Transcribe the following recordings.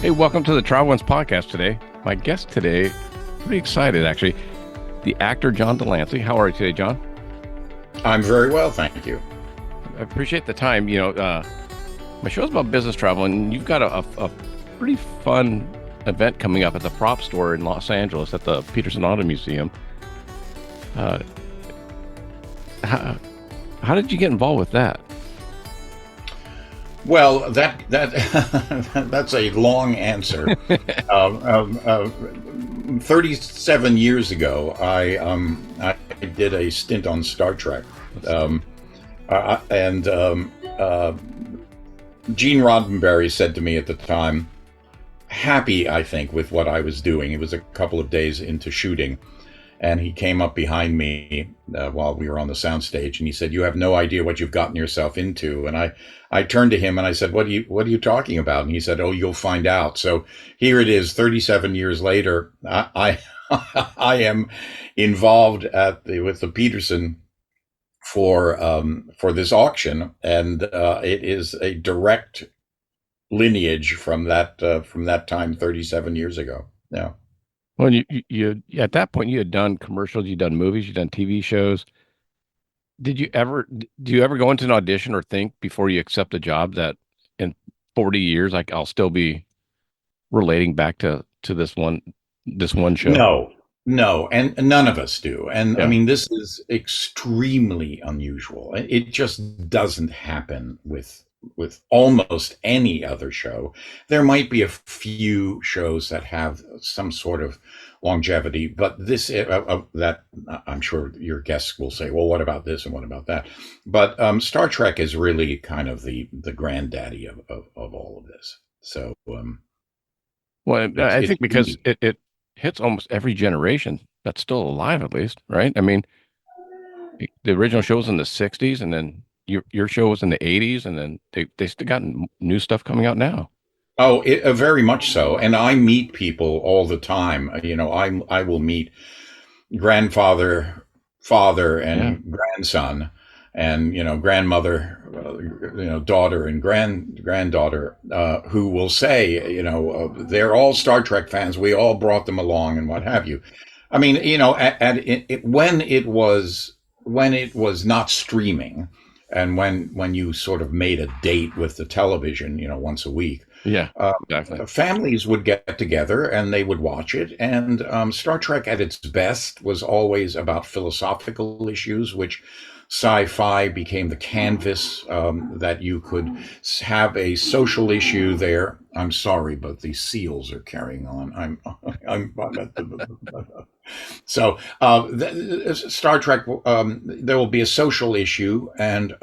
Hey, welcome to the Travel Ones podcast today. My guest today, pretty excited actually, the actor John de Lancie. How are you today, John? I'm very well, thank you. I appreciate the time. My show's about business travel, and you've got a pretty fun event coming up at the prop store in Los Angeles at the Peterson Auto Museum. Uh, how, how did you get involved with that? Well, that that's a long answer. 37 years ago, I did a stint on Star Trek, um, and Gene Roddenberry said to me at the time, happy I think with what I was doing. It was a couple of days into shooting, and he came up behind me while we were on the soundstage, and he said, "You have no idea what you've gotten yourself into." And I turned to him and I said, what are you talking about?" And he said, "Oh, you'll find out." So here it is, 37 years later. I am involved with the Peterson for this auction, and it is a direct lineage from that time 37 years ago. Yeah. Well, you at that point you had done commercials, you'd done movies, you'd done TV shows. Do you ever go into an audition or think before you accept a job that in 40 years, like I'll still be relating back to this one show? No, no, and none of us do. And I Yeah. mean, this is extremely unusual. It just doesn't happen with almost any other show. There might be a few shows that have some sort of longevity, but this that I'm sure your guests will say, well, what about this and what about that? But Star Trek is really kind of the granddaddy of all of this. So Well, I it's think because unique. it hits almost every generation that's still alive, at least, right? I mean, the original show was in the 60s, and then your show was in the 80s, and then they still got new stuff coming out now. Oh, very much so. And I meet people all the time. I will meet grandfather, father, Yeah. and grandson, and grandmother, daughter and granddaughter, who will say, they're all Star Trek fans. We all brought them along, and what have you. I mean, when it was not streaming, and when you sort of made a date with the television, once a week, Yeah, uh, exactly. families would get together and they would watch it. And Star Trek at its best was always about philosophical issues, which sci-fi became the canvas that you could have a social issue there. I'm sorry, but the seals are carrying on. I'm at the so Star Trek, there will be a social issue, and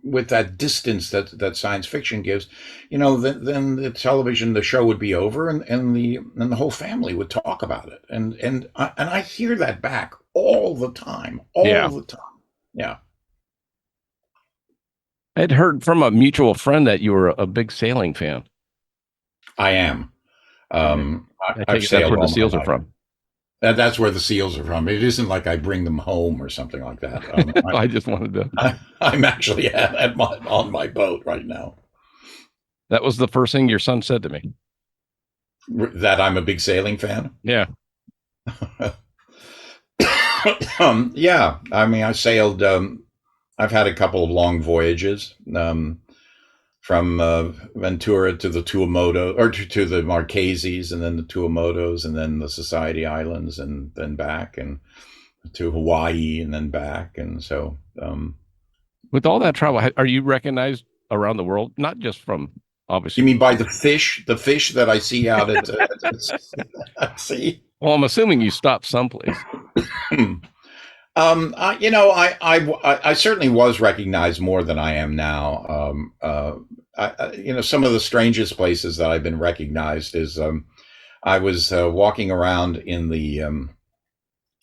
with that distance that science fiction gives, then the television, the show would be over, and the whole family would talk about it, and I hear that back all Yeah. the time. Yeah, I'd heard from a mutual friend that you were a big sailing fan. I am. And I I've take it that's sailed where the all my seals are life. from. That's where the seals are from. It isn't like I bring them home or something like that. I just wanted to. I'm actually on my boat right now. That was the first thing your son said to me. That I'm a big sailing fan. Yeah. Yeah, I mean, I sailed. I've had a couple of long voyages from Ventura to the Tuamoto, or to the Marquesas, and then the Tuamotos, and then the Society Islands, and then back, and to Hawaii, and then back, and so. With all that travel, are you recognized around the world? Not just from You obviously. mean by the fish that I see out at sea? Well, I'm assuming you stopped someplace. I certainly was recognized more than I am now. Some of the strangest places that I've been recognized is I was walking around in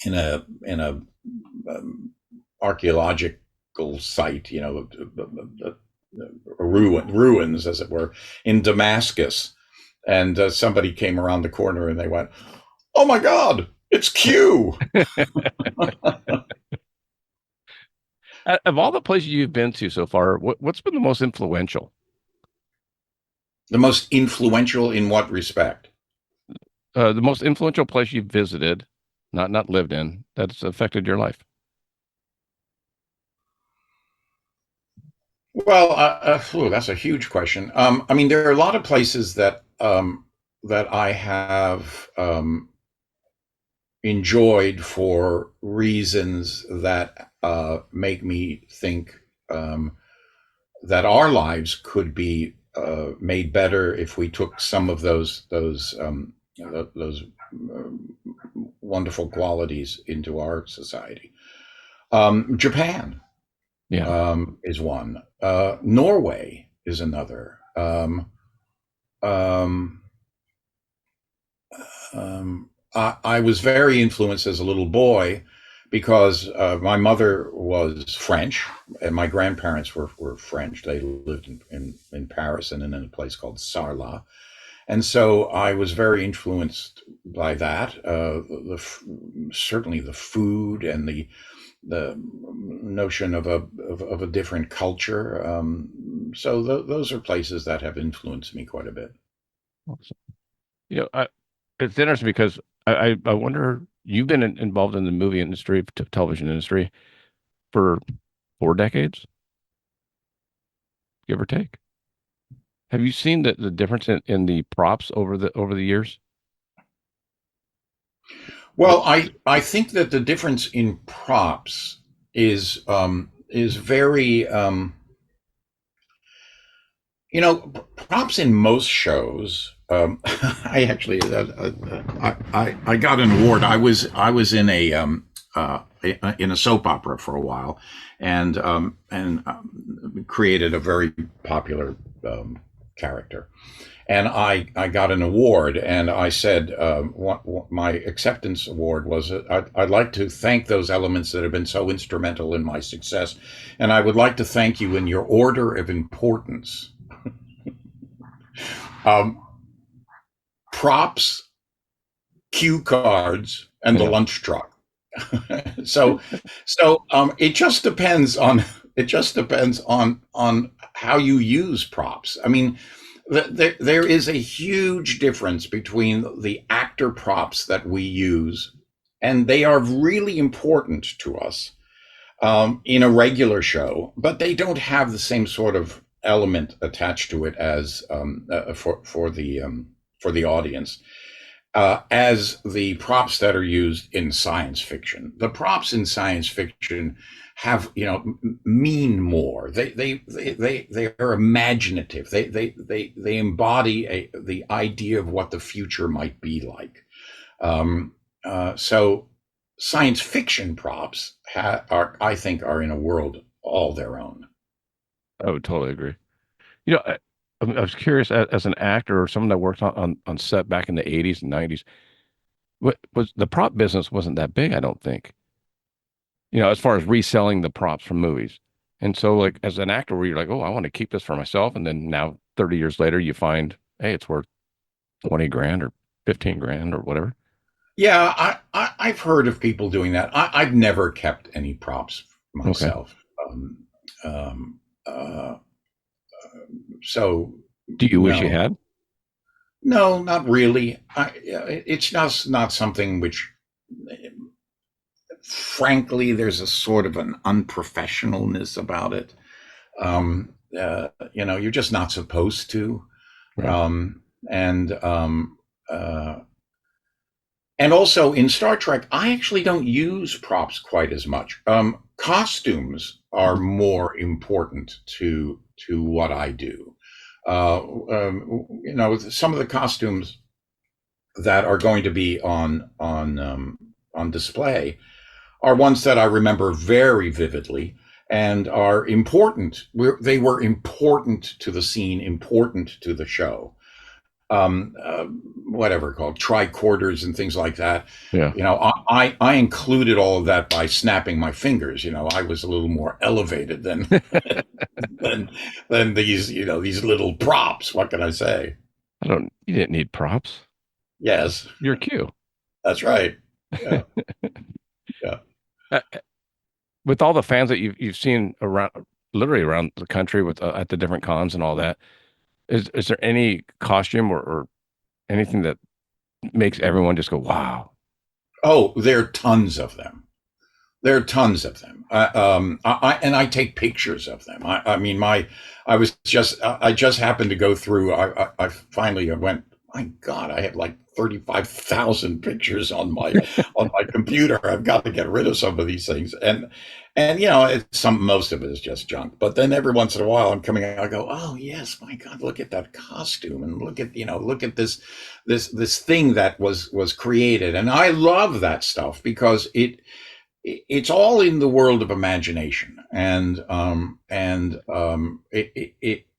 a archaeological site, ruins, as it were, in Damascus, and somebody came around the corner and they went, "Oh my God, it's Q." Of all the places you've been to so far, what's been the most influential? The most influential in what respect? The most influential place you've visited, not lived in, that's affected your life. Well, that's a huge question. I mean, there are a lot of places that I have enjoyed for reasons that make me think that our lives could be made better if we took some of those wonderful qualities into our society. Japan Yeah. is one. Norway is another. Um, I was very influenced as a little boy because my mother was French and my grandparents were French. They lived in Paris and in a place called Sarlat. And so I was very influenced by that. Certainly the food and the notion of a different culture. So those are places that have influenced me quite a bit. Awesome. You know, it's interesting because I wonder, you've been involved in the movie industry, television industry for 4 decades, give or take. Have you seen the difference in the props over the years? Like, Well, I think that the difference in props is very props in most shows. I actually I got an award. I was in a soap opera for a while, and created a very popular character. And I got an award, and I said what my acceptance award was. I'd like to thank those elements that have been so instrumental in my success, and I would like to thank you in your order of importance. Um, Props, cue cards, and the yeah. lunch truck. so it just depends on how you use props. I mean, there is a huge difference between the actor props that we use, and they are really important to us in a regular show, but they don't have the same sort of element attached to it as for the audience as the props that are used in science fiction. The props in science fiction have mean more. They are imaginative. They embody the idea of what the future might be like. So science fiction props are, I think, are in a world all their own. I would totally agree. You know, I was curious, as an actor or someone that worked on set back in the 80s and 90s, what was the prop business wasn't that big, I don't think. As far as reselling the props from movies. And so, like, as an actor, where you're like, oh, I want to keep this for myself, and then now 30 years later, you find, hey, it's worth 20 grand or 15 grand or whatever. Yeah, I've heard of people doing that. I've never kept any props Okay. myself. Um, uh, so Do you wish you no, had? no, not really. It's just not something which, frankly, there's a sort of an unprofessionalness about it. You're just not supposed to. Right. Um, and uh, And also in Star Trek, I actually don't use props quite as much. Costumes are Mhm. more important to what I do. Some of the costumes that are going to be on display are ones that I remember very vividly and are important. They were important to the scene, important to the show. Whatever called tricorders and things like that. Yeah. I included all of that by snapping my fingers. I was a little more elevated than than these little props. What can I say? You didn't need props. Yes, You're cute. that's right. Yeah, yeah. With all the fans that you've seen around, literally around the country with at the different cons and all that, Is there any costume or anything that makes everyone just go, wow? Oh, there are tons of them. There are tons of them. And I take pictures of them. I mean, I just happened to go through. I finally went. My God, I have like 35,000 pictures on my computer. I've got to get rid of some of these things, and most of it is just junk. But then every once in a while, I'm coming out. I go, oh yes, my God, look at that costume, and look at this thing that was created, and I love that stuff because it's all in the world of imagination,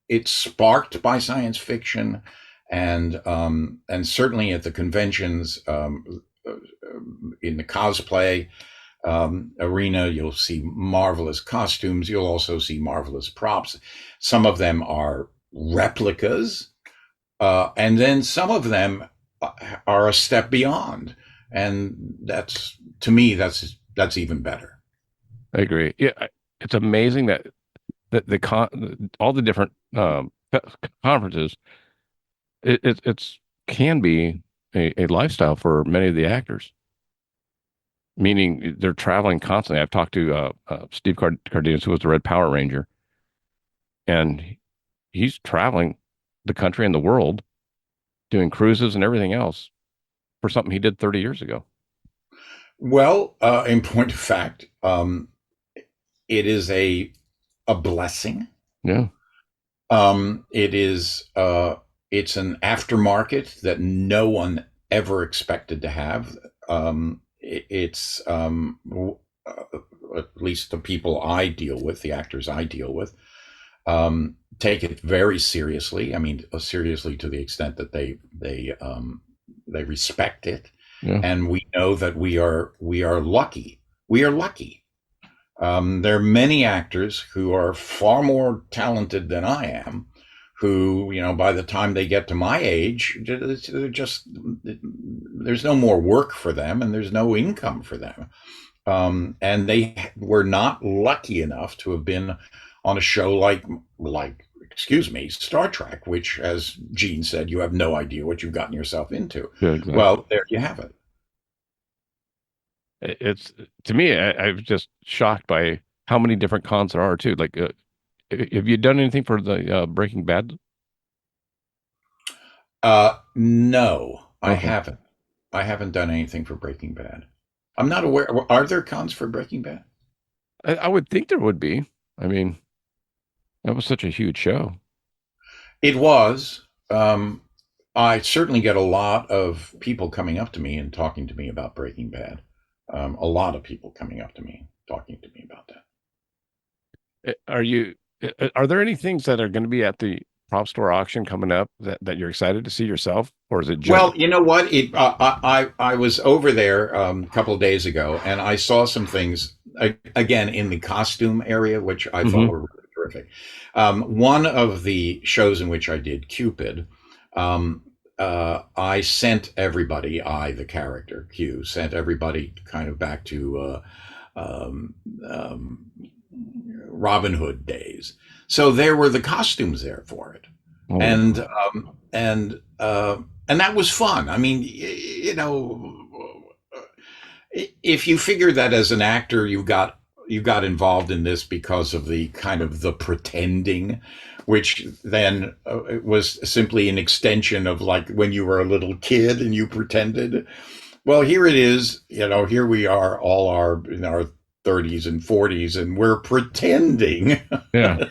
it's sparked by science fiction, and certainly at the conventions, in the cosplay arena, you'll see marvelous costumes. You'll also see marvelous props. Some of them are replicas, and then some of them are a step beyond, and that's to me that's even better. I agree. Yeah, it's amazing that all the different conferences, it's can be a lifestyle for many of the actors. Meaning they're traveling constantly. I've talked to Steve Cardenas, who was the Red Power Ranger, and he's traveling the country and the world doing cruises and everything else for something he did 30 years ago. Well, in point of fact, it is a blessing. Yeah, It is it's an aftermarket that no one ever expected to have. It's at least the people I deal with, the actors I deal with, take it very seriously. I mean, seriously to the extent that they respect it, yeah, and we know that we are lucky. We are lucky. There are many actors who are far more talented than I am, who, by the time they get to my age, they're just there's no more work for them, and there's no income for them. And they were not lucky enough to have been on a show like excuse me, Star Trek, which, as Gene said, you have no idea what you've gotten yourself into. yeah, exactly. Well, there you have it. It's to me, I'm just shocked by how many different cons there are too. Like, have you done anything for the Breaking Bad? No, I Okay, haven't. I haven't done anything for Breaking Bad. I'm not aware. Are there cons for Breaking Bad? I would think there would be. I mean, that was such a huge show. It was. I certainly get a lot of people coming up to me and talking to me about Breaking Bad. A lot of people coming up to me, talking to me about that. Are you? Are there any things that are going to be at the prop store auction coming up that you're excited to see yourself, or is it just? Well, you know what? I was over there a couple of days ago, and I saw some things again in the costume area, which I thought Hmm. were really terrific. One of the shows in which I did Cupid, I sent everybody, the character Q, sent everybody kind of back to um, um, Robin Hood days. So there were the costumes there for it, Oh, and wow. and that was fun. I mean, if you figure that as an actor, you got involved in this because of the kind of the pretending, which then was simply an extension of like when you were a little kid and you pretended. Well, here it is. Here we are, all our in our 30s and 40s, and we're pretending Yeah.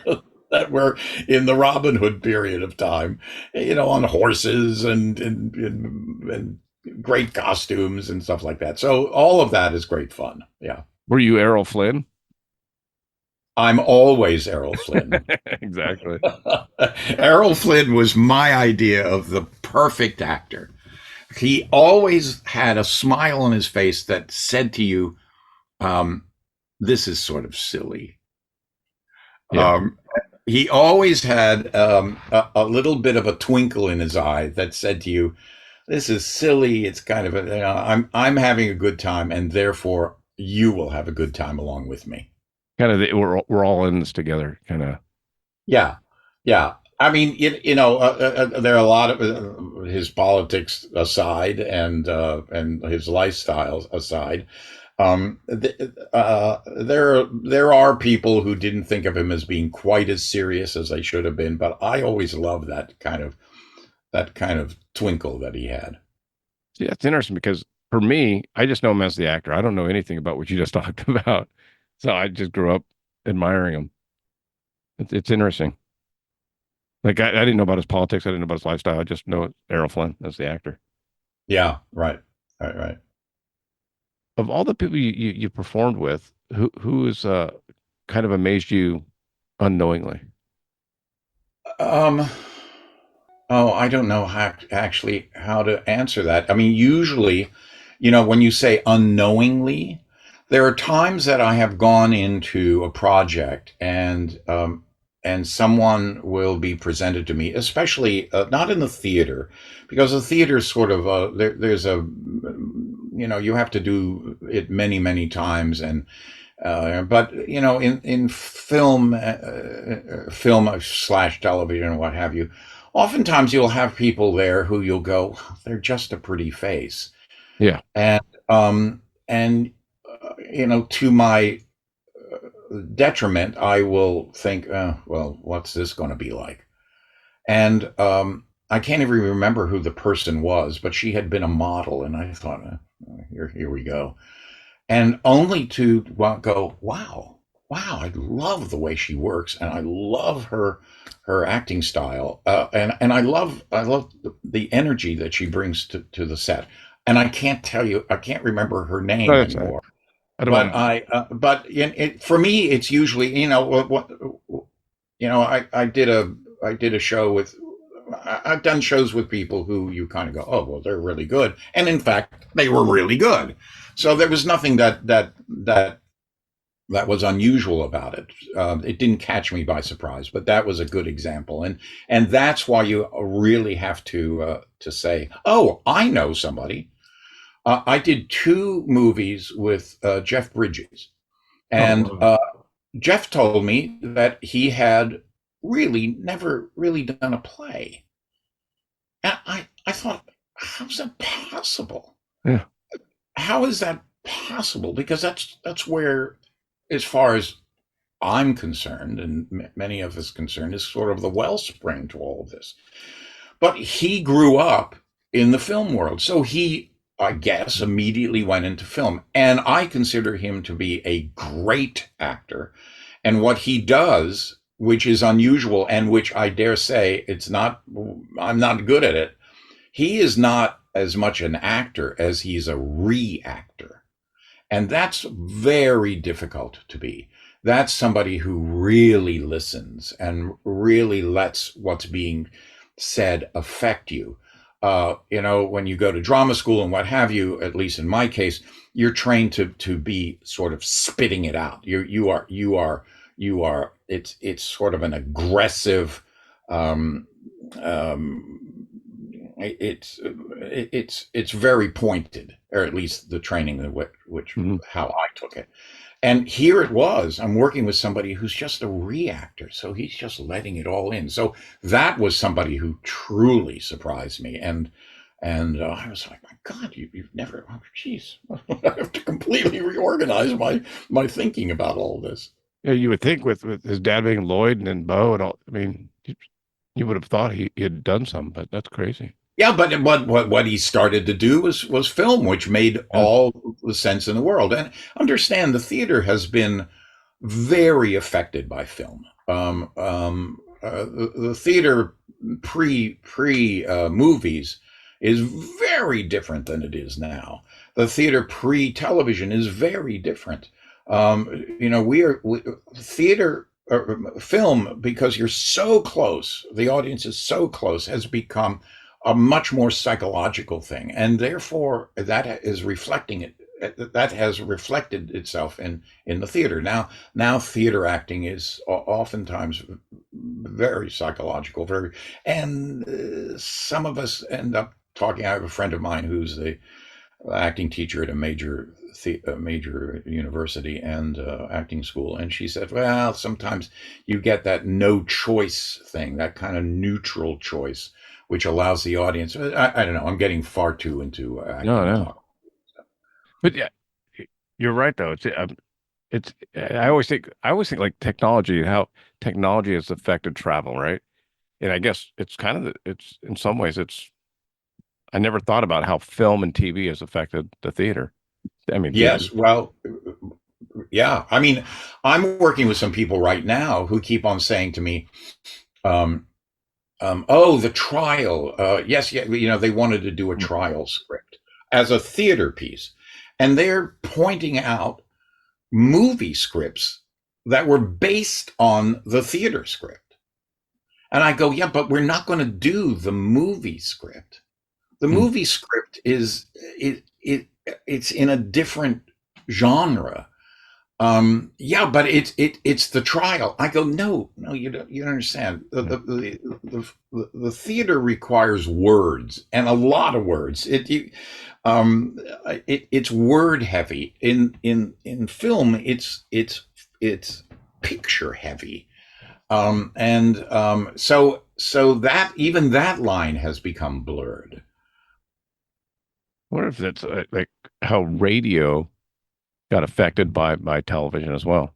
that we're in the Robin Hood period of time, on horses and great costumes and stuff like that. So all of that is great fun. Yeah. Were you Errol Flynn? I'm always Errol Flynn. Exactly. Errol Flynn was my idea of the perfect actor. He always had a smile on his face that said to you, um, this is sort of silly. Yeah. Um, he always had a little bit of a twinkle in his eye that said to you, "This is silly. It's kind of I'm having a good time, and therefore you will have a good time along with me." Kind of we're all in this together. Kind of. Yeah, yeah. I mean, there are a lot of his politics aside and his lifestyles aside. There are people who didn't think of him as being quite as serious as they should have been, but I always loved that kind of twinkle that he had. See, that's interesting because for me, I just know him as the actor. I don't know anything about what you just talked about. So I just grew up admiring him. It's interesting. Like I didn't know about his politics. I didn't know about his lifestyle. I just know Errol Flynn as the actor. Yeah, right, right, right. Of all the people you performed with, who is kind of amazed you unknowingly? Um, oh, I don't know actually how to answer that. I mean, usually, when you say unknowingly, there are times that I have gone into a project and someone will be presented to me, especially not in the theater, because the theater is sort of there's you have to do it many many times, and but in film slash television, what have you, oftentimes you'll have people there who you'll go, they're just a pretty face, Yeah. and to my detriment, I will think, well, what's this going to be like? And I can't even remember who the person was, but she had been a model, and I thought, here we go. And only to go, wow, I love the way she works, and I love her acting style, and I love the energy that she brings to the set. And I can't remember her No, name that's anymore. I don't But want for me, it's usually I did a show with. I've done shows with people who you kind of go, oh well, they're really good, and in fact, they were really good. So there was nothing that was unusual about it. It didn't catch me by surprise, but that was a good example, and that's why you really have to say, oh, I know somebody. I did two movies with Jeff Bridges, Oh, and wow. Jeff told me that he had really never really done a play. And I thought, how's that possible? Yeah. How is that possible? Because that's where, as far as I'm concerned, and many of us concerned, is sort of the wellspring to all of this. But he grew up in the film world. So he, I guess, immediately went into film. And I consider him to be a great actor. And what he does, which is unusual and which I dare say I'm not good at it. He is not as much an actor as he's a reactor. And that's very difficult to be. That's somebody who really listens and really lets what's being said affect you. When you go to drama school and what have you, at least in my case, you're trained to be sort of spitting it out. You are. It's sort of an aggressive. Um, um, it's very pointed, or at least the training which Mhm. how I took it. And here it was. I'm working with somebody who's just a reactor, so he's just letting it all in. So that was somebody who truly surprised me, and I was like, my God, you've never, oh, geez, I have to completely reorganize my thinking about all this. Yeah, you would think with his dad being Lloyd and then Bo and all. I mean, you would have thought he had done some, but that's crazy. Yeah, but what he started to do was film, which made Yeah. all the sense in the world. And understand, the theater has been very affected by film. The theater pre movies is very different than it is now. The theater pre television is very different. Theater film, because you're so close, the audience is so close, has become a much more psychological thing, and therefore that has reflected itself in the theater. Now theater acting is oftentimes very psychological, and some of us end up talking. I have a friend of mine who's acting teacher at a major university and acting school, and she said, "Well, sometimes you get that no choice thing, that kind of neutral choice, which allows the audience." I don't know. I'm getting far too into No, acting no. talk. But yeah, you're right though. It's I always think like technology, how technology has affected travel, right? And I guess it's kind of it's in some ways it's I never thought about how film and TV has affected the theater. I mean, theater. Yes, well, yeah. I mean, I'm working with some people right now who keep on saying to me, um, "Oh, the trial. Yes, yeah. They wanted to do a trial script as a theater piece, and they're pointing out movie scripts that were based on the theater script." And I go, "Yeah, but we're not going to do the movie script. The Hmm. movie script it's in a different genre." Yeah, but it's the trial. I go, no, no, you don't understand. The theater requires words and a lot of words. Um, it's word heavy. In film, it's picture heavy. So that even that line has become blurred. What if that's like how radio got affected by television as well?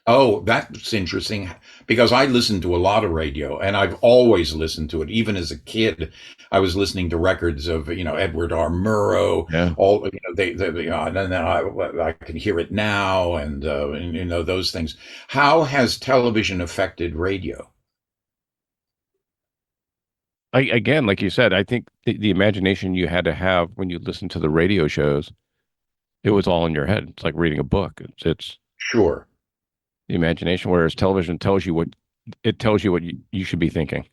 Oh, that's interesting because I listen to a lot of radio and I've always listened to it. Even as a kid, I was listening to records of, Edward R. Murrow, Yeah. all, and then I can hear it now and those things. How has television affected radio? Again, like you said, I think the imagination you had to have when you listen to the radio shows, it was all in your head. It's like reading a book. It's Sure. the imagination, whereas television tells you what it tells you what you should be thinking.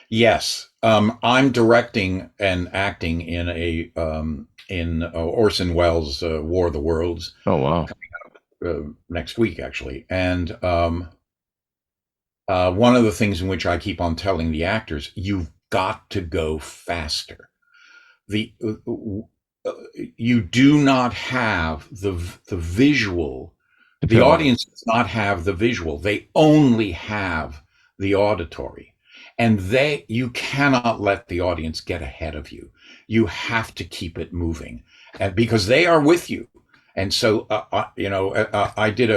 Yes. I'm directing and acting in Orson Welles' War of the Worlds Oh wow. next week, actually. And one of the things in which I keep on telling the actors, you've got to go faster. The You do not have the visual. To The tell. audience does not have the visual. They only have the auditory, and you cannot let the audience get ahead of you. You have to keep it moving, and because they are with you. And so, I did,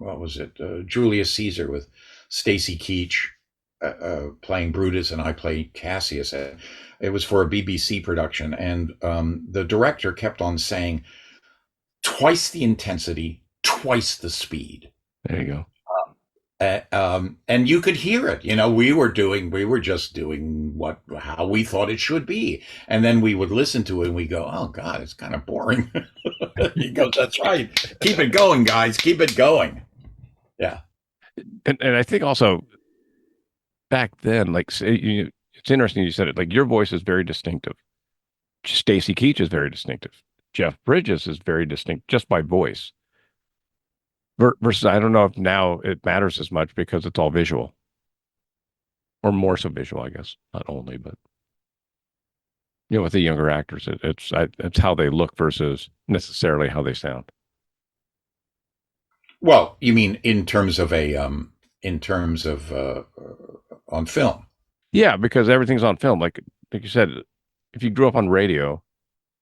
what was it? Julius Caesar with Stacy Keach playing Brutus, and I played Cassius. It was for a BBC production, and the director kept on saying, "Twice the intensity, twice the speed." There you go. And you could hear it. We were just doing how we thought it should be, and then we would listen to it and we go, "Oh God, it's kind of boring." He goes, "That's right. Keep it going, guys. Keep it going." Yeah. And I think also back then, like it's interesting you said it. Like your voice is very distinctive. Stacy Keach is very distinctive. Jeff Bridges is very distinct just by voice. Versus, I don't know if now it matters as much because it's all visual or more so visual, I guess. Not only, but with the younger actors, it's how they look versus necessarily how they sound. Well, you mean in terms of on film? Yeah, because everything's on film. Like you said, if you grew up on radio,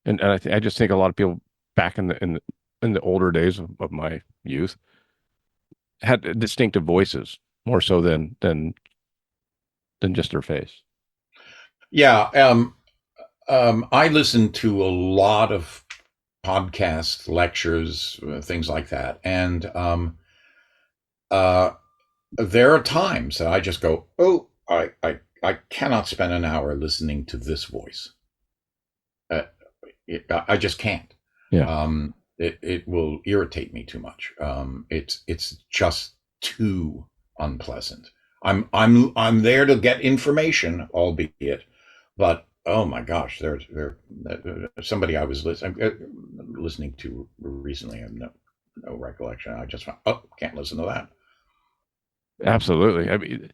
and I just think a lot of people back in the older days of my youth had distinctive voices more so than just their face. Yeah. I listen to a lot of podcasts, lectures, things like that, and uh, there are times that I just go, "Oh, I cannot spend an hour listening to this voice. Uh, I just can't. Yeah, It will irritate me too much. It's just too unpleasant. I'm there to get information, albeit, but oh my gosh, there somebody I was listening to recently. I have no recollection. I just found, oh, can't listen to that. absolutely. I mean,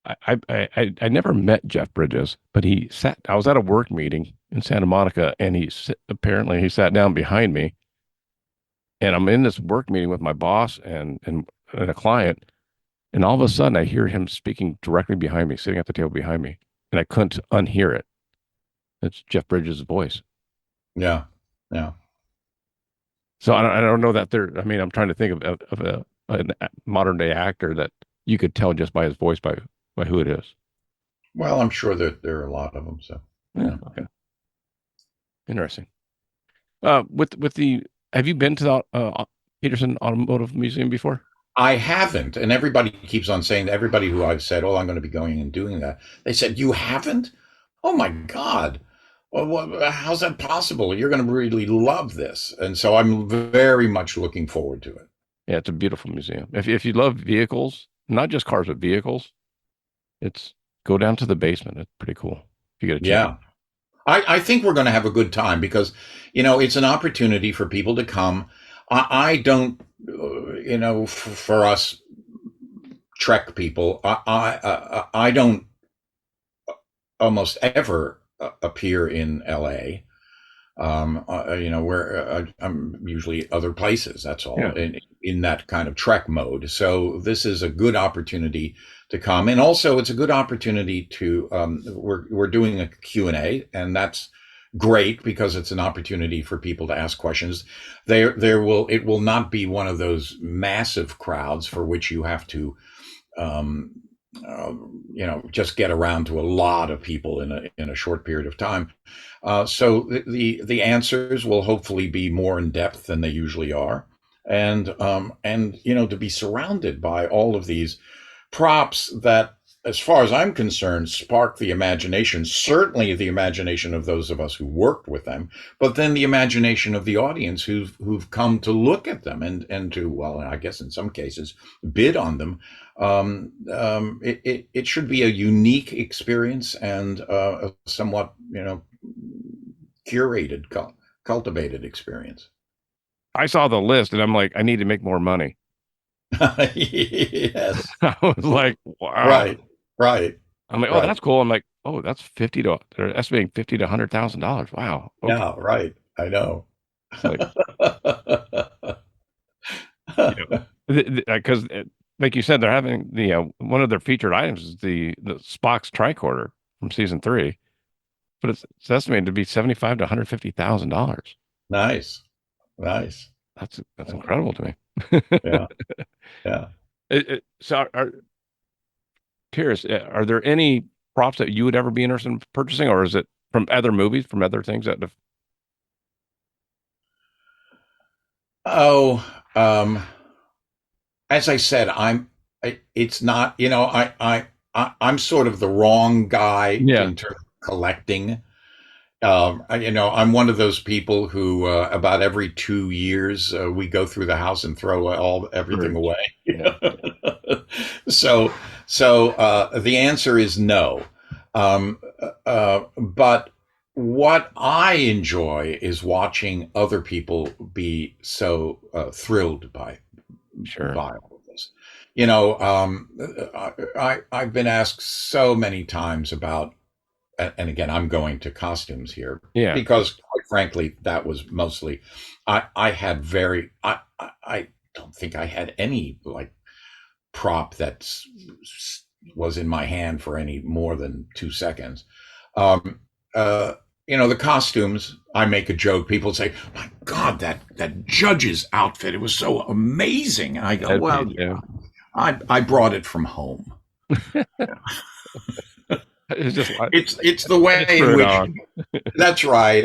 I never met Jeff Bridges, but he sat. I was at a work meeting in Santa Monica, and apparently he sat down behind me, and I'm in this work meeting with my boss and a client, and all of a sudden I hear him speaking directly behind me, sitting at the table behind me, and I couldn't unhear it. It's Jeff Bridges' voice. Yeah. Yeah. So I don't know that there. I mean, I'm trying to think of a modern day actor that you could tell just by his voice by who it is. Well, I'm sure that there are a lot of them. So, Yeah, yeah. okay, interesting. With the have you been to the Peterson Automotive Museum before? I haven't, and everybody keeps on saying, everybody who I've said, "Oh, I'm going to be going and doing that," they said, "You haven't? Oh my God! Well, how's that possible? You're going to really love this." And so I'm very much looking forward to it. Yeah, it's a beautiful museum. If you love vehicles, not just cars, but vehicles, it's go down to the basement. It's pretty cool if you get a chance. Yeah, I think we're going to have a good time because, it's an opportunity for people to come. I don't, for us Trek people, I don't almost ever appear in LA. Where I'm usually other places. That's all Yeah, in that kind of Trek mode. So this is a good opportunity to come, and also it's a good opportunity to. We're doing a Q&A, and that's great because it's an opportunity for people to ask questions. There will it will not be one of those massive crowds for which you have to um, just get around to a lot of people in a short period of time. So the answers will hopefully be more in depth than they usually are, and to be surrounded by all of these props that, as far as I'm concerned, spark the imagination, certainly the imagination of those of us who worked with them, but then the imagination of the audience who've come to look at them and to, well, I guess in some cases, bid on them. It should be a unique experience and a somewhat, curated, cultivated experience. I saw the list and I'm like, I need to make more money. Yes. I was like, wow. Right. Right. I'm like, oh, Right. that's cool. I'm like, oh, that's 50 to they're estimating 50 to $100,000. Wow. Okay. Yeah. Right. I know. It's like, you know, because like you said, they're having one of their featured items is the Spock's tricorder from season three, but it's estimated to be 75 to $150,000. Nice. Nice. That's incredible to me. Yeah. Yeah. So curious, are there any props that you would ever be interested in purchasing, or is it from other movies, from other things that have, Oh, um, as I said, it's not, I'm sort of the wrong guy yeah, in terms of collecting. I'm one of those people who, about every 2 years, we go through the house and throw everything sure. away. Yeah, so, so the answer is no. But what I enjoy is watching other people be so thrilled sure. by all of this. I've been asked so many times about, and again, I'm going to costumes here Yeah, because, quite frankly, that was mostly. I had very. I don't think I had any like prop that was in my hand for any more than 2 seconds. Um, uh, the costumes. I make a joke. People say, "My God, that judge's outfit! It was so amazing." And I go, "Well, headpiece. Yeah, I brought it from home." it's just like It's the I just way in threw it which. on. That's right.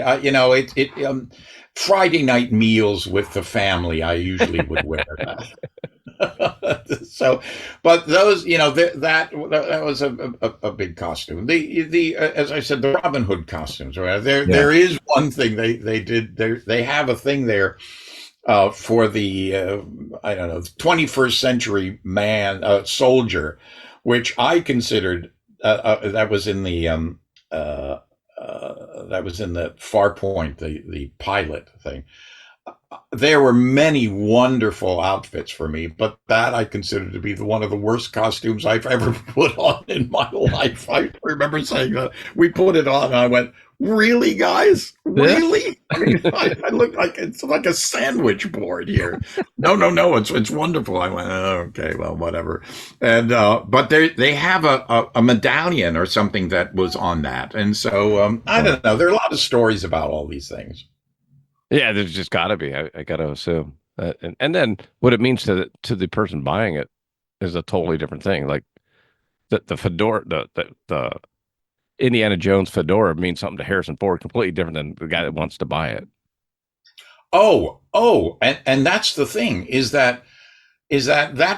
Friday night meals with the family. I usually would wear that. So, but those, that was a big costume. The As I said, the Robin Hood costumes. Right Yeah, there is one thing they did. They have a thing there for the I don't know, 21st century man soldier, which I considered that was in the that was in the Farpoint, the pilot thing. There were many wonderful outfits for me, but that I consider to be one of the worst costumes I've ever put on in my life. I remember saying that we put it on, and I went, "Really, guys? This? Really?" I mean, I look like it's like a sandwich board here. No, no, no, it's wonderful. I went, oh, okay, well, whatever. And but they have a medallion or something that was on that, and so I Uh, don't know. There are a lot of stories about all these things. yeah, there's just got to be. I got to assume. And then what it means to the person buying it is a totally different thing. Like the fedora, the Indiana Jones fedora means something to Harrison Ford completely different than the guy that wants to buy it. Oh, and that's the thing is that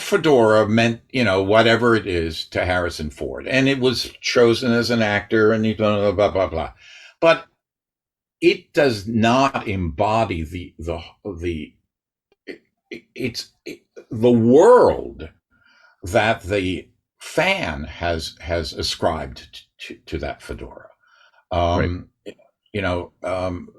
fedora meant, whatever it is to Harrison Ford, and it was chosen as an actor, and blah blah blah blah, but it does not embody the it's the world that the fan has ascribed to that fedora. Right. Um,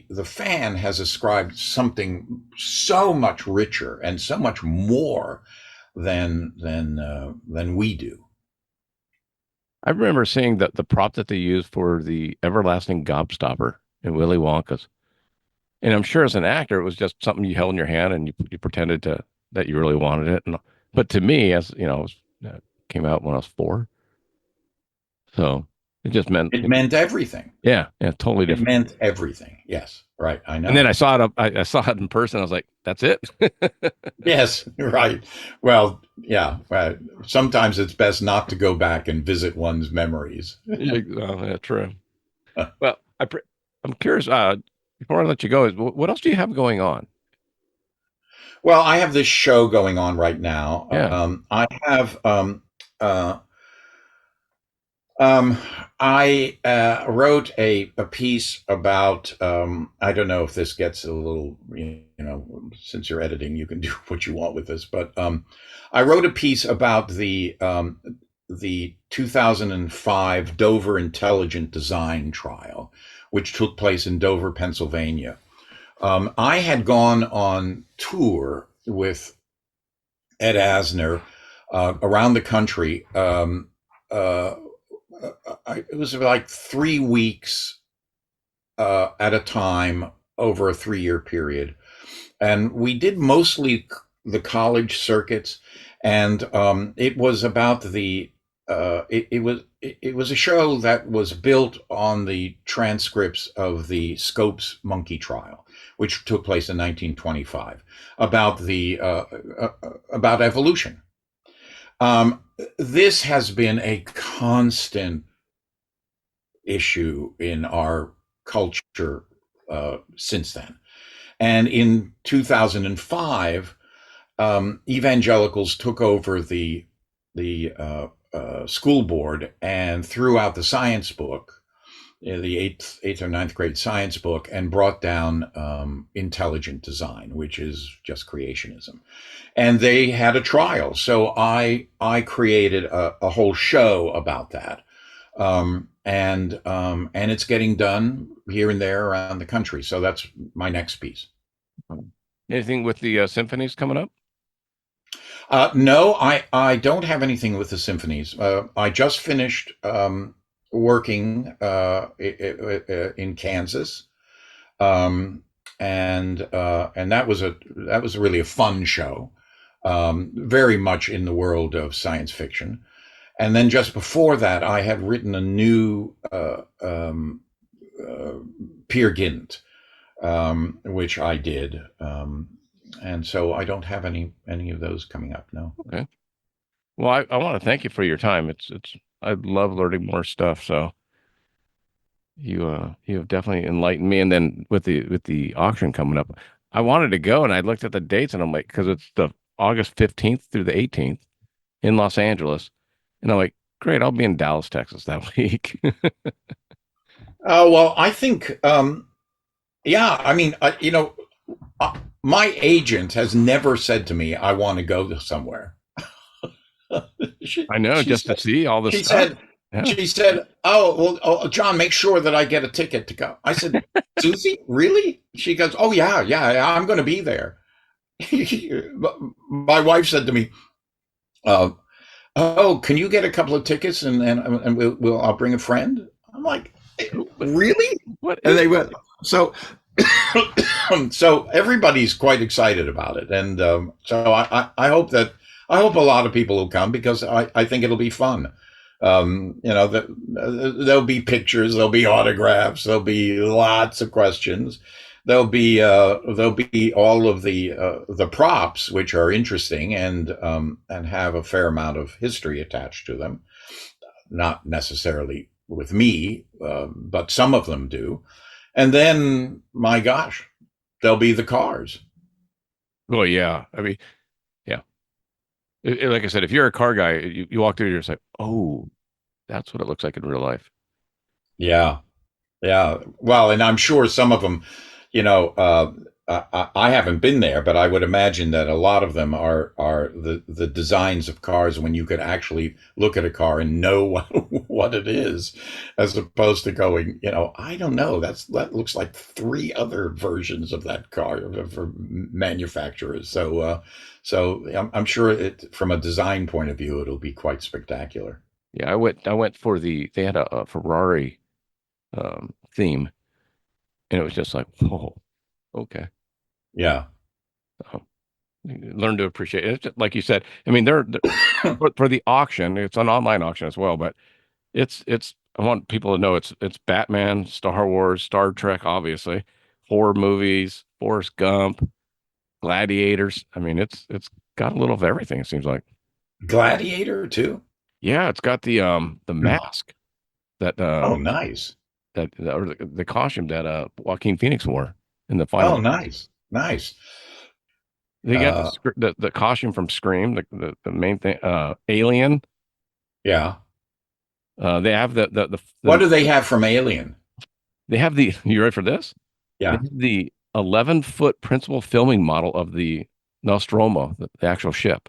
the fan has ascribed something so much richer and so much more than we do. I remember seeing the prop that they used for the everlasting gobstopper in Willy Wonka's. And I'm sure as an actor, it was just something you held in your hand and you pretended to that you really wanted it. And but to me, as you know, came out when I was 4, so it just meant, It meant everything. yeah, yeah, totally It different. meant everything. Yes, right. I And then know. I saw it up, I saw it in person. I was like, that's it. Yes, right. Well, yeah. Sometimes it's best not to go back and visit one's memories. Yeah, yeah, true. Well, I'm curious. Before I let you go, is what else do you have going on? Well, I have this show going on right now. Yeah. I have uh, Um, I wrote a piece about. I don't know if this gets a little, since you're editing, you can do what you want with this. But I wrote a piece about the 2005 Dover Intelligent Design Trial, which took place in Dover, Pennsylvania. I had gone on tour with Ed Asner around the country. Uh, it was like 3 weeks at a time over a 3 year period. And we did mostly the college circuits. And it was about it was a show that was built on the transcripts of the Scopes monkey trial, which took place in 1925, about about evolution. Um, this has been a constant issue in our culture since then. And in 2005, evangelicals took over the school board and threw out the science book, the eighth or ninth grade science book, and brought down intelligent design, which is just creationism. And they had a trial, so I created a whole show about that, and it's getting done here and there around the country. So that's my next piece. Anything with the symphonies coming up? No, I don't have anything with the symphonies. I just finished working in Kansas, um, and that was really a fun show, very much in the world of science fiction. And then just before that, I had written a new uh, Peer Gynt, which I did, and so I don't have any of those coming up. No. Okay. Well, I want to thank you for your time. It's I love learning more stuff. So you have definitely enlightened me. And then with the auction coming up, I wanted to go and I looked at the dates and I'm like, because it's the August 15th through the 18th in Los Angeles, and I'm like, great, I'll be in Dallas, Texas that week. Oh well, I think yeah. I mean, my agent has never said to me, "I want to go somewhere." she I know, she just to said see all the she said stuff. Yeah. She said, "Oh, well, oh, John, make sure that I get a ticket to go." I said, "Susie, really?" She goes, "Oh yeah, I'm going to be there." My wife said to me, uh, "Oh, can you get a couple of tickets and we'll I'll bring a friend." I'm like, What, "Really?" what And is they that? went. So so everybody's quite excited about it, and so I hope a lot of people will come because I think it'll be fun. There'll be pictures, there'll be autographs, there'll be lots of questions. There'll be all of the props, which are interesting and have a fair amount of history attached to them. Not necessarily with me, but some of them do. And then, my gosh, there'll be the cars. Well, yeah. I mean, yeah. Like I said, if you're a car guy, you walk through, you're just like, oh, that's what it looks like in real life. Yeah, yeah. Well, and I'm sure some of them, you know, I haven't been there, but I would imagine that a lot of them are the designs of cars when you could actually look at a car and know what it is, as opposed to going, I don't know. That looks like three other versions of that car for manufacturers. So I'm sure from a design point of view, it'll be quite spectacular. Yeah, I went for they had a Ferrari theme, and it was just like, whoa, okay. Yeah. So, learn to appreciate it. It's just, like you said, I mean, they're for the auction, it's an online auction as well, but I want people to know it's Batman, Star Wars, Star Trek, obviously, horror movies, Forrest Gump, Gladiators. I mean, it's got a little of everything, it seems like. Gladiator too. Yeah, it's got the mask that Oh, nice. or the costume that Joaquin Phoenix wore in the final. Oh, nice. Nice. They got Uh, the costume from Scream, the main thing, Alien. yeah. They have What do they have from Alien? they have the you ready for this? They Yeah. have the 11-foot principal filming model of the Nostromo, the actual ship.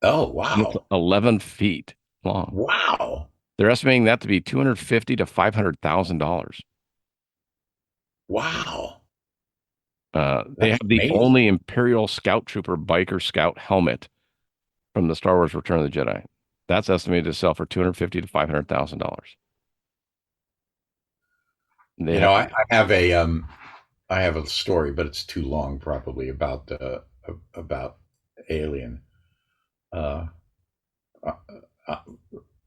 Oh, And it's wow. 11 feet long. Wow. They're estimating that to be 250 to $500,000. Wow. They That's have the amazing. only Imperial Scout Trooper biker scout helmet from the Star Wars Return of the Jedi. That's estimated to sell for 250 to $500,000. They You have know, I have a story, but it's too long probably about Alien. Uh, uh, uh,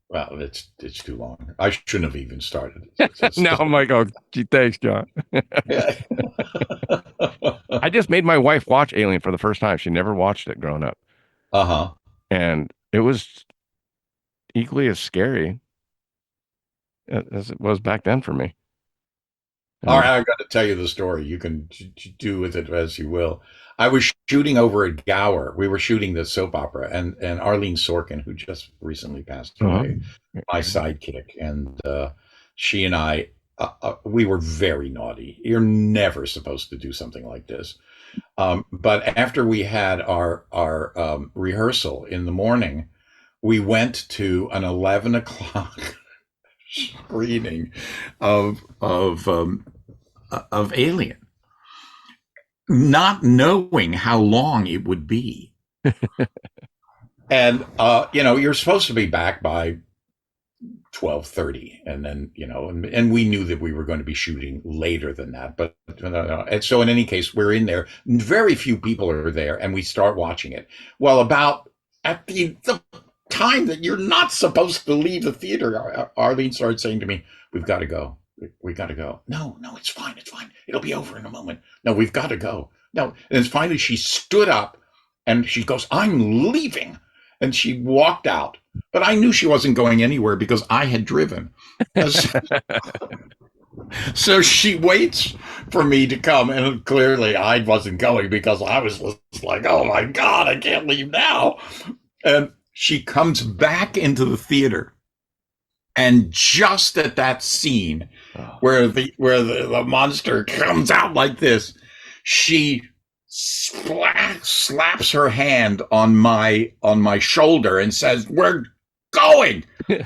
well, it's too long. I shouldn't have even started. now I'm like, oh, gee, thanks, John. I just made my wife watch Alien for the first time. She never watched it growing up, Uh-huh. and it was equally as scary as it was back then for me. I All mean, right, I've got to tell you the story. You can do with it as you will. I was shooting over at Gower. We were shooting the soap opera, and Arlene Sorkin, who just recently passed uh-huh. away, my sidekick, and she and I, we were very naughty. You're never supposed to do something like this. But after we had our rehearsal in the morning, we went to an 11 o'clock screening of Alien, not knowing how long it would be. And you're supposed to be back by 12:30, and then and we knew that we were going to be shooting later than that, but and so in any case, we're in there. Very few people are there, and we start watching it. Well, about at the time that you're not supposed to leave the theater, Arlene started saying to me, "We've got to go. We got to go." No, no, it's fine. It's fine. It'll be over in a moment. No, we've got to go. No, and finally she stood up and she goes, "I'm leaving," and she walked out. But I knew she wasn't going anywhere because I had driven. So she waits for me to come, and clearly I wasn't going because I was just like, "Oh my God, I can't leave now." And she comes back into the theater, and just at that scene Oh. where the monster comes out like this, she slaps her hand on my shoulder and says, "We're going,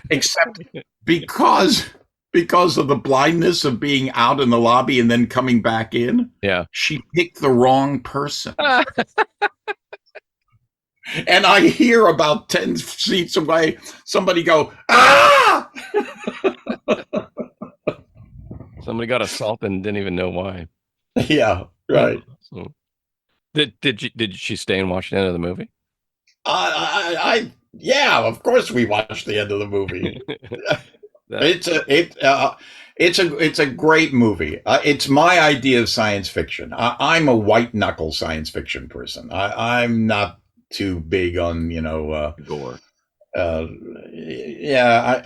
except because because of the blindness of being out in the lobby and then coming back in, Yeah. she picked the wrong person. And I hear about 10 seats away somebody go, ah! Somebody got assaulted and didn't even know why. Yeah, right. So, did she stay and watch the end of the movie? Yeah, of course we watched the end of the movie. That It's a great movie. It's my idea of science fiction. I'm a white knuckle science fiction person. I'm not too big on gore. uh, yeah.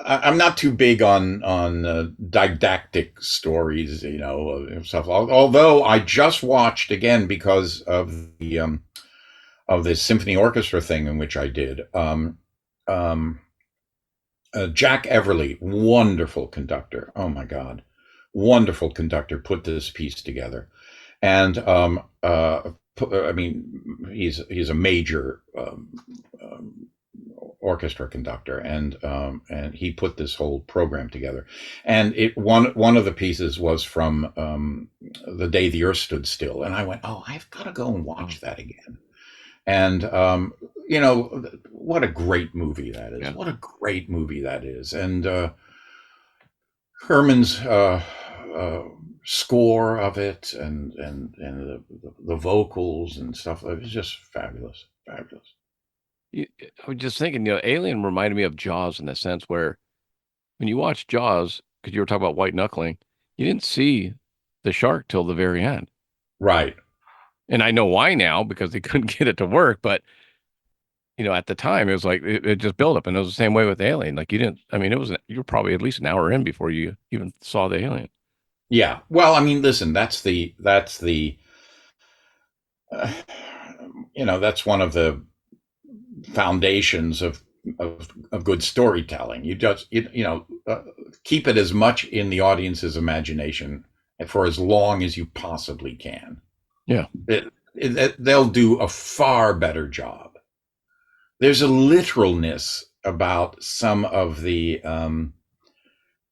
I'm not too big on didactic stories, and stuff. Although I just watched again because of this symphony orchestra thing in which I did. Um, Jack Everly, wonderful conductor. Oh my God, wonderful conductor, put this piece together, and I mean, he's a major orchestra conductor, and he put this whole program together. And it one of the pieces was from The Day the Earth Stood Still, and I went, oh, I've got to go and Oh, watch that again. And what a great movie that is! yeah. What a great movie that is! And Herman's score of it, and the vocals and stuff. It was just fabulous, fabulous. I was just thinking, Alien reminded me of Jaws in the sense where when you watch Jaws, because you were talking about white knuckling, you didn't see the shark till the very end. Right. And I know why now because they couldn't get it to work. But at the time, it was like it just built up, and it was the same way with Alien. Like you didn't. I mean, you were probably at least an hour in before you even saw the alien. Yeah. Well, I mean, listen. That's the uh, that's one of the foundations of good storytelling. You just keep it as much in the audience's imagination for as long as you possibly can. Yeah, They'll do a far better job. There's a literalness about some of the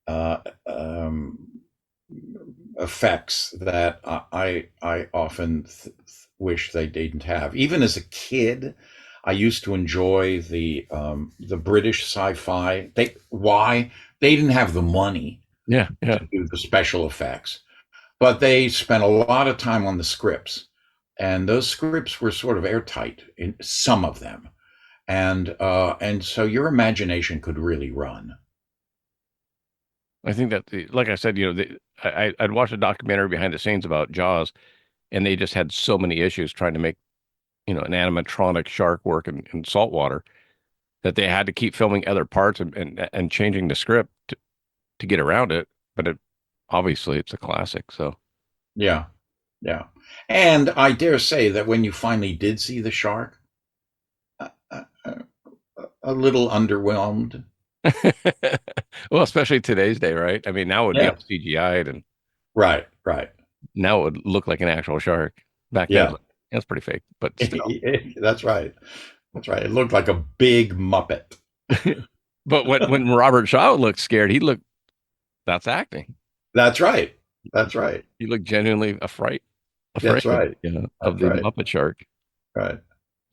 uh, um, effects that I often wish they didn't have. Even as a kid, I used to enjoy the British sci-fi. They didn't have the money yeah, to yeah. do the special effects, but they spent a lot of time on the scripts, and those scripts were sort of airtight in some of them, and so your imagination could really run. I think that, like I said, I'd watched a documentary behind the scenes about Jaws, and they just had so many issues trying to make an animatronic shark work in salt water that they had to keep filming other parts and changing the script to get around it. But obviously it's a classic. So Yeah, yeah. And I dare say that when you finally did see the shark, a little underwhelmed. well, especially today's day, right? I mean, now it would be all Yeah. CGI'd and Right, right. now it would look like an actual shark. Back then, it was Yeah. like, that's pretty fake, but still. That's right. That's right. It looked like a big Muppet. But when Robert Shaw looked scared, that's acting. That's right. That's right. He looked genuinely That's afraid, right. of That's the right. Muppet Shark. Right.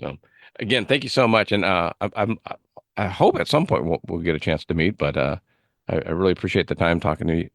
So, again, thank you so much, and I hope at some point we'll get a chance to meet. But I really appreciate the time talking to you